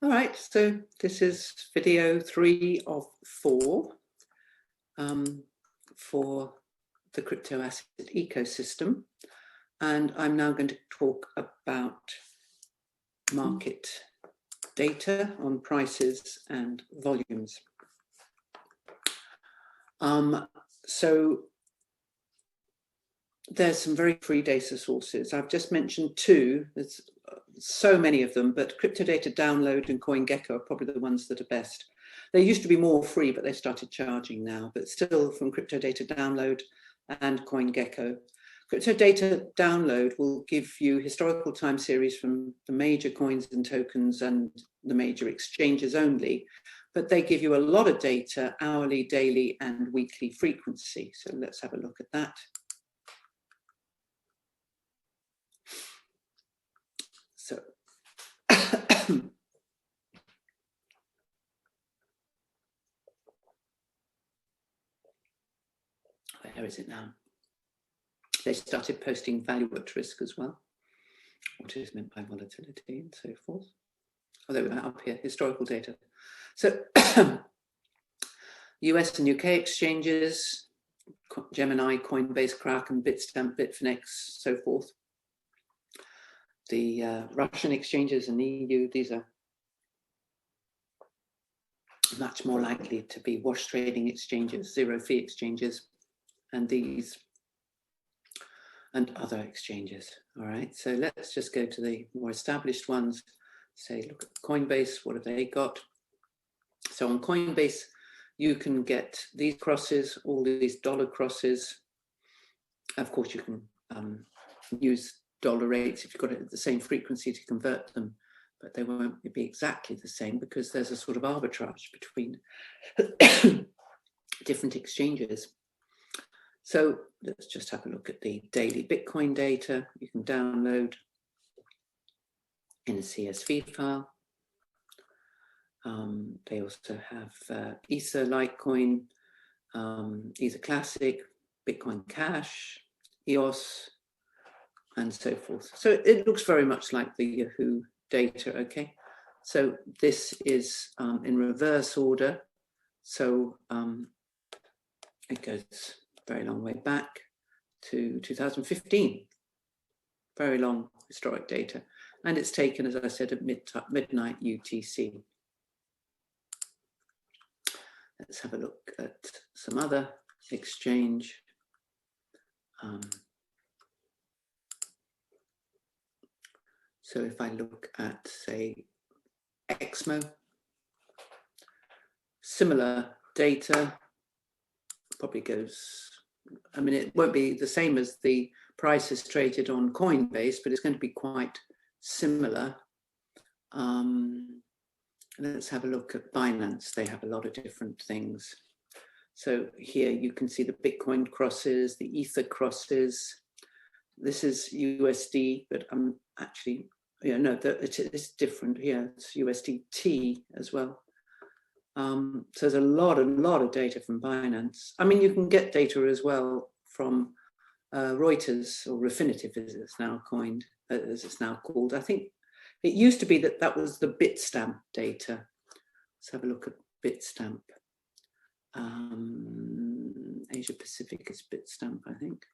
All right, so this is video 3 of 4 for the crypto asset ecosystem. And I'm now going to talk about market data on prices and volumes. So there's some very free data sources. I've just mentioned 2. There's so many of them, but Crypto Data Download and CoinGecko are probably the ones that are best. They used to be more free, but they started charging now, but still from Crypto Data Download and CoinGecko. Crypto Data Download will give you historical time series from the major coins and tokens and the major exchanges only, but they give you a lot of data, hourly, daily, and weekly frequency. So let's have a look at that. So, where is it now? They started posting value at risk as well, what is meant by volatility and so forth. Oh, they were up here, historical data. So US and UK exchanges, Gemini, Coinbase, Kraken, Bitstamp, Bitfinex, so forth. The Russian exchanges and EU, these are much more likely to be wash trading exchanges, zero fee exchanges, and these and other exchanges. All right, so let's just go to the more established ones. Say, look at Coinbase, what have they got? So on Coinbase, you can get these crosses, all these dollar crosses. Of course, you can use dollar rates if you've got it at the same frequency to convert them, but they won't be exactly the same because there's a sort of arbitrage between different exchanges. So let's just have a look at the daily Bitcoin data you can download in a CSV file. They also have Ether, Litecoin, Ether Classic, Bitcoin Cash, EOS, and so forth. So it looks very much like the Yahoo data, okay? So this is in reverse order. So it goes a very long way back to 2015. Very long historic data. And it's taken, as I said, at midnight UTC. Let's have a look at some other exchange. So if I look at, say, Exmo, similar data, probably goes, I mean, it won't be the same as the prices traded on Coinbase, but it's going to be quite similar. Let's have a look at Binance. They have a lot of different things. So here you can see the Bitcoin crosses, the Ether crosses. This is USD, but I'm actually, yeah, no, it's different here. It's USDT as well. So there's a lot of data from Binance. I mean, you can get data as well from Reuters, or Refinitiv as it's now coined, as it's now called. I think it used to be that was the Bitstamp data. Let's have a look at Bitstamp. Asia Pacific is Bitstamp, I think.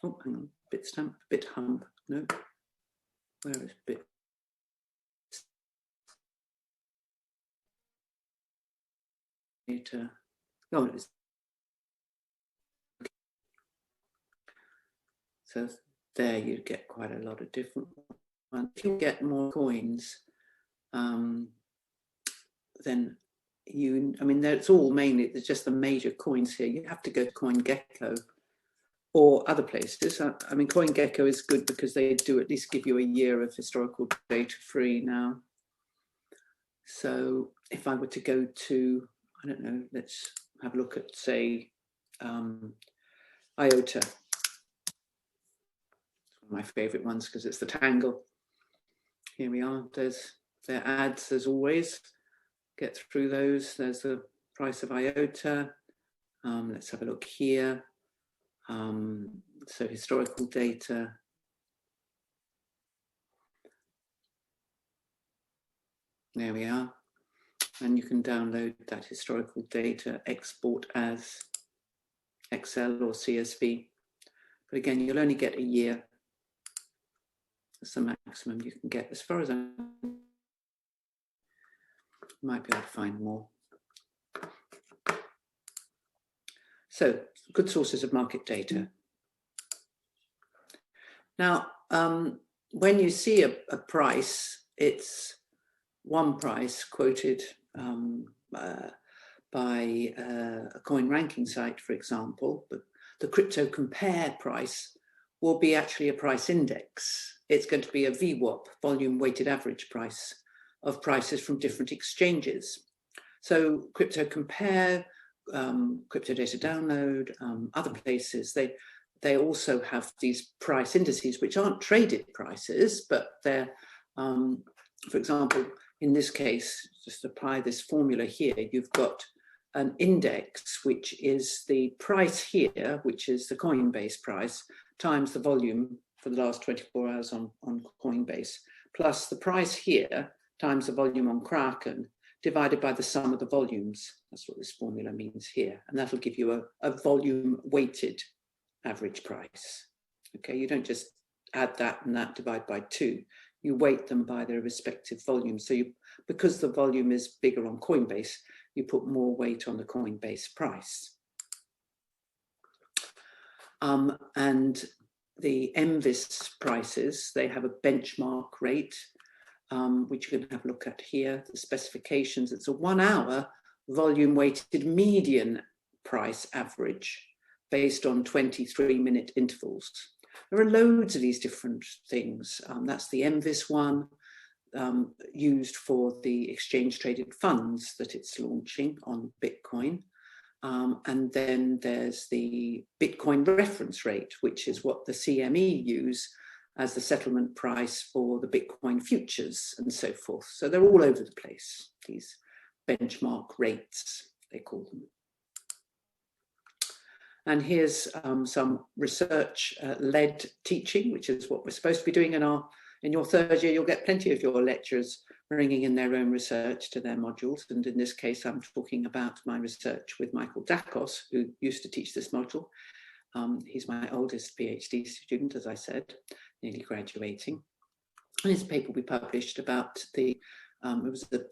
Oh, hang on, Bitstamp, BitHub, no. Where is Bit? Data. Oh, it is. So there you get quite a lot of different ones. If you get more coins, then I mean, it's all mainly, there's just the major coins here. You have to go to CoinGecko or other places. I mean, CoinGecko is good because they do at least give you a year of historical data free now. So if I were to go to, I don't know, let's have a look at, say, IOTA. My favorite ones because it's the tangle. Here we are. There's their ads as always. Get through those. There's the price of IOTA. Let's have a look here. So historical data. There we are. And you can download that historical data, export as Excel or CSV. But again, you'll only get a year. That's the maximum you can get. As far as I might be able to find more. So, good sources of market data. Now, when you see a price, it's one price quoted by a coin ranking site, for example, but the crypto compare price will be actually a price index. It's going to be a VWAP, volume weighted average price of prices from different exchanges. So crypto compare, crypto data download, other places, they also have these price indices, which aren't traded prices, but they're, for example, in this case, just apply this formula here, you've got an index, which is the price here, which is the Coinbase price, times the volume for the last 24 hours on Coinbase, plus the price here, times the volume on Kraken, divided by the sum of the volumes. That's what this formula means here. And that'll give you a volume weighted average price. Okay, you don't just add that and that divide by 2. You weight them by their respective volumes. So because the volume is bigger on Coinbase, you put more weight on the Coinbase price. And the MVIS prices, they have a benchmark rate, which you can have a look at here, the specifications. It's a 1 hour volume weighted median price average based on 23-minute intervals. There are loads of these different things. That's the MVIS one, used for the exchange traded funds that it's launching on Bitcoin. And then there's the Bitcoin reference rate, which is what the CME use as the settlement price for the Bitcoin futures and so forth. So they're all over the place, these benchmark rates, they call them. And here's some research-led teaching, which is what we're supposed to be doing in your third year. You'll get plenty of your lecturers bringing in their own research to their modules. And in this case, I'm talking about my research with Michael Dakos, who used to teach this module. He's my oldest PhD student, as I said, nearly graduating. And his paper we published about it was the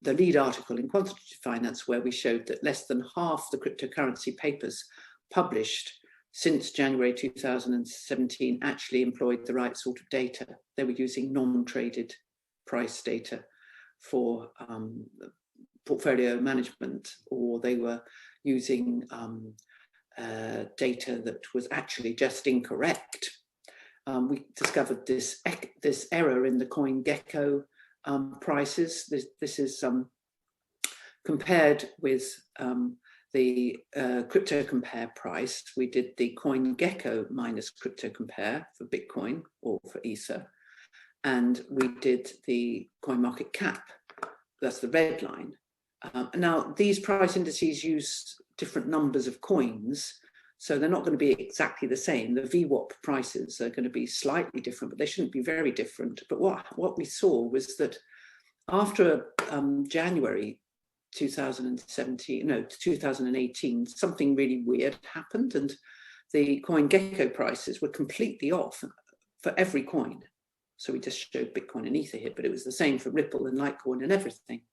lead article in Quantitative Finance, where we showed that less than half the cryptocurrency papers published since January 2017 actually employed the right sort of data. They were using non-traded price data for portfolio management, or they were using data that was actually just incorrect. We discovered this error in the coin Gecko prices. This is compared with the crypto compare price. We did the coin Gecko minus crypto compare for Bitcoin or for Ether, and we did the coin market cap. That's the red line. Now these price indices use different numbers of coins, so they're not going to be exactly the same. The VWAP prices are going to be slightly different, but they shouldn't be very different. But what we saw was that after January 2018, something really weird happened, and the coin Gecko prices were completely off for every coin. So we just showed Bitcoin and Ether here, but it was the same for Ripple and Litecoin and everything.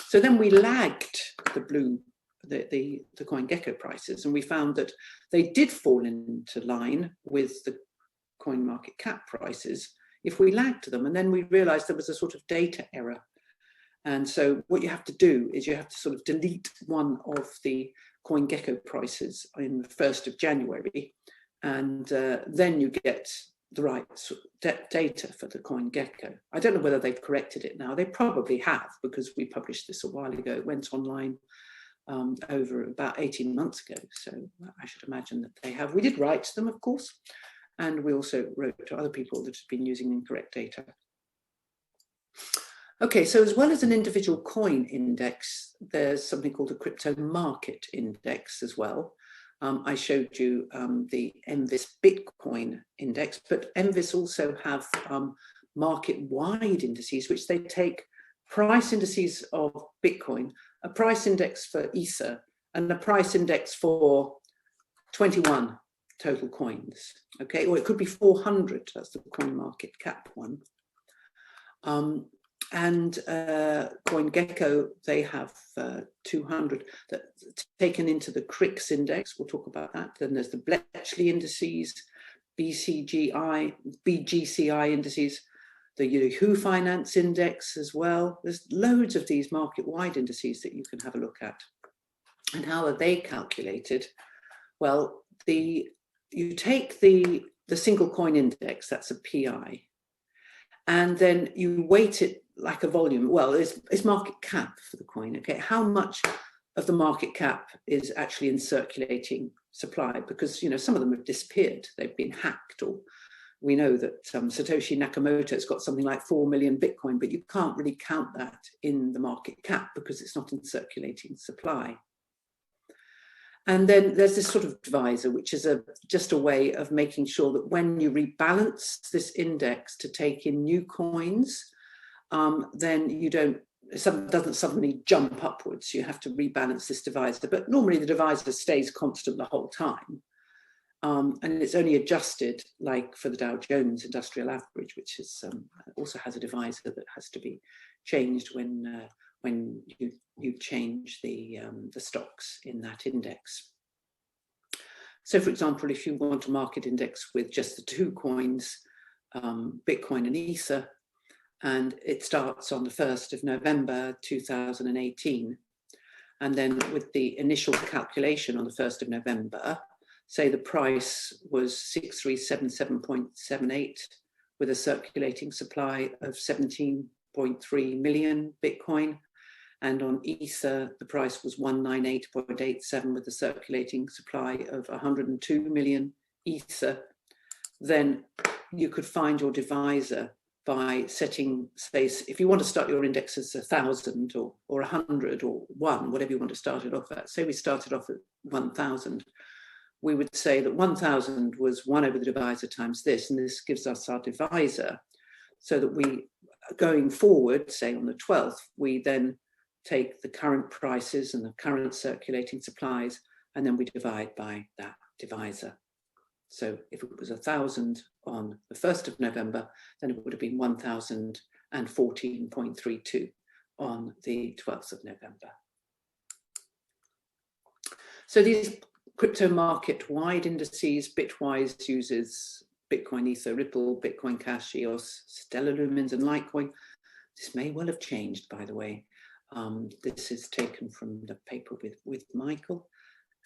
So then we lagged the coin Gecko prices, and we found that they did fall into line with the coin market cap prices if we lagged them. And then we realized there was a sort of data error. And so what you have to do is you have to sort of delete one of the coin Gecko prices in the 1st of January, and then you get the right sort of data for the coin Gecko. I don't know whether they've corrected it now. They probably have, because we published this a while ago. It went online over about 18 months ago. So I should imagine that they have. We did write to them, of course, and we also wrote to other people that have been using incorrect data. Okay, so as well as an individual coin index, there's something called a crypto market index as well. I showed you the MVIS Bitcoin index, but MVIS also have market-wide indices, which they take price indices of Bitcoin, a price index for Ether, and a price index for 21 total coins, okay? Or it could be 400, that's the coin market cap one. Coin Gecko, they have 200 that's taken into the CRIX index. We'll talk about that. Then there's the Bletchley indices, BGCI indices, the Yahoo Finance Index as well. There's loads of these market-wide indices that you can have a look at. And how are they calculated? Well, you take the single coin index, that's a PI, and then you weight it like a volume. Well, it's market cap for the coin, okay? How much of the market cap is actually in circulating supply? Because, you know, some of them have disappeared. They've been hacked, or we know that Satoshi Nakamoto's got something like 4 million Bitcoin, but you can't really count that in the market cap because it's not in circulating supply. And then there's this sort of divisor, which is just a way of making sure that when you rebalance this index to take in new coins, then it doesn't suddenly jump upwards. You have to rebalance this divisor. But normally the divisor stays constant the whole time. And it's only adjusted, like for the Dow Jones Industrial Average, which is also has a divisor that has to be changed when you change the stocks in that index. So, for example, if you want a market index with just the two coins, Bitcoin and Ether, and it starts on the 1st of November 2018, and then with the initial calculation on the 1st of November, say the price was 6377.78 with a circulating supply of 17.3 million Bitcoin. And on Ether, the price was 198.87 with a circulating supply of 102 million Ether. Then you could find your divisor by setting, say, if you want to start your index as 1,000 or 100 or 1, whatever you want to start it off at. Say we started off at 1,000. We would say that 1,000 was 1 over the divisor times this, and this gives us our divisor, so that we, going forward, say on the 12th, we then take the current prices and the current circulating supplies, and then we divide by that divisor. So if it was 1,000 on the 1st of November, then it would have been 1,014.32 on the 12th of November. So these crypto market-wide indices, Bitwise uses Bitcoin, Ether, Ripple, Bitcoin Cash, EOS, Stellar Lumens, and Litecoin. This may well have changed, by the way. This is taken from the paper with Michael.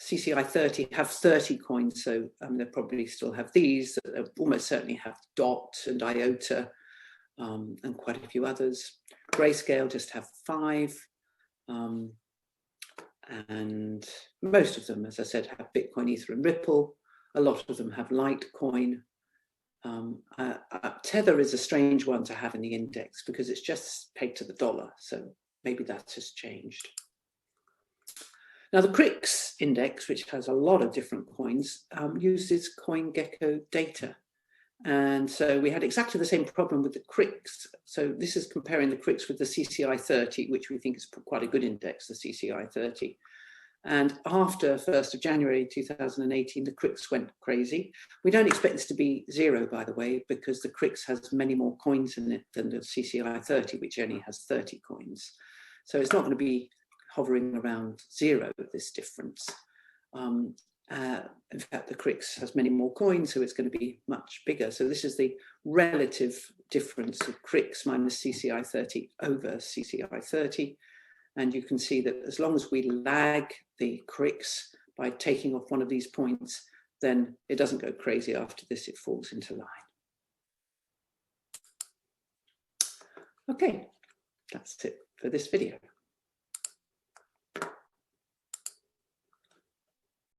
CCI 30 have 30 coins, so they probably still have these. They almost certainly have DOT and IOTA and quite a few others. Grayscale just have 5. And most of them, as I said, have Bitcoin, Ether, and Ripple. A lot of them have Litecoin. Tether is a strange one to have in the index because it's just pegged to the dollar. So maybe that has changed. Now, the CRIX index, which has a lot of different coins, uses CoinGecko data. And so we had exactly the same problem with the CRIX. So this is comparing the CRIX with the CCI 30, which we think is quite a good index, the CCI 30. And after 1st of January 2018, the CRIX went crazy. We don't expect this to be 0, by the way, because the CRIX has many more coins in it than the CCI 30, which only has 30 coins. So it's not going to be hovering around 0, this difference. In fact, the CRIX has many more coins, so it's going to be much bigger. So this is the relative difference of CRIX minus CCI 30 over CCI 30. And you can see that as long as we lag the CRIX by taking off one of these points, then it doesn't go crazy after this, it falls into line. Okay, that's it for this video.